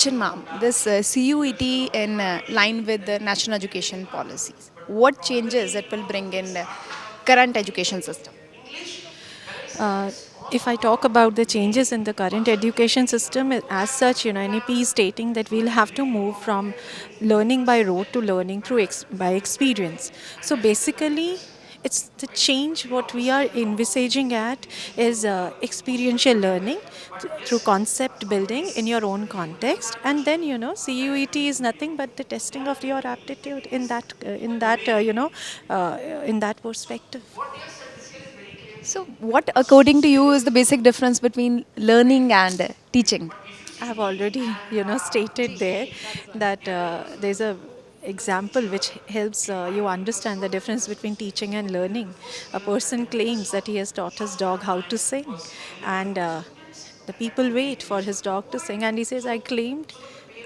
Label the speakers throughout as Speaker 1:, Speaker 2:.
Speaker 1: Gulshan ma'am, this CUET in line with the national education policies, what changes it will bring in the current education system?
Speaker 2: Uh, if I talk about the changes in the current education system, as such, NEP is stating that we'll have to move from learning by rote to learning by experience. So basically, it's the change what we are envisaging at is experiential learning through concept building in your own context, and then CUET is nothing but the testing of your aptitude in that perspective.
Speaker 1: So, what according to you is the basic difference between learning and teaching?
Speaker 2: I have already, stated there that there's a example which helps you understand the difference between teaching and learning. A person claims that he has taught his dog how to sing, and the people wait for his dog to sing, and he says, "I claimed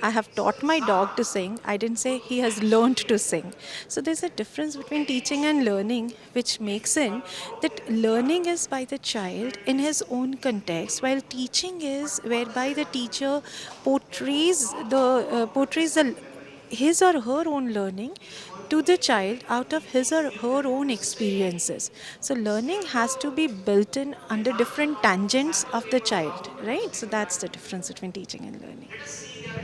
Speaker 2: I have taught my dog to sing. I didn't say he has learned to sing." So there's a difference between teaching and learning, which makes in that learning is by the child in his own context, while teaching is whereby the teacher portrays the his or her own learning to the child out of his or her own experiences. So learning has to be built in under different tangents of the child, right? So that's the difference between teaching and learning.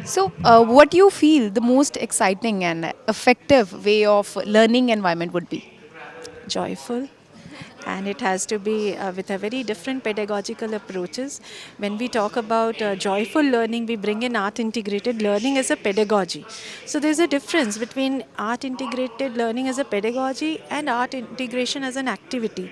Speaker 1: So, what do you feel the most exciting and effective way of learning environment would be?
Speaker 2: Joyful, and it has to be with a very different pedagogical approaches. When we talk about joyful learning, we bring in art integrated learning as a pedagogy. So there's a difference between art integrated learning as a pedagogy and art integration as an activity.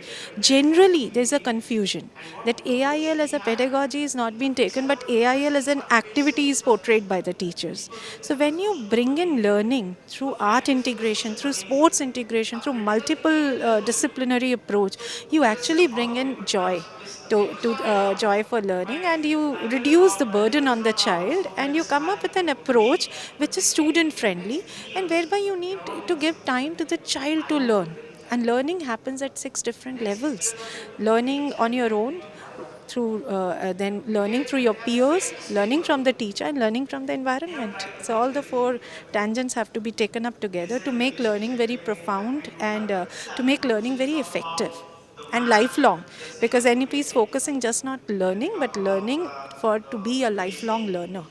Speaker 2: Generally there's a confusion that AIL as a pedagogy is not being taken, but AIL as an activity is portrayed by the teachers. So when you bring in learning through art integration, through sports integration, through multiple disciplinary approach, you actually bring in joy to joy for learning, and you reduce the burden on the child, and you come up with an approach which is student friendly, and whereby you need to give time to the child to learn. And learning happens at 6 different levels: learning on your own, through then learning through your peers, learning from the teacher, and learning from the environment. So all the four tangents have to be taken up together to make learning very profound, and to make learning very effective and lifelong, because NEP is focusing just not learning but learning for to be a lifelong learner.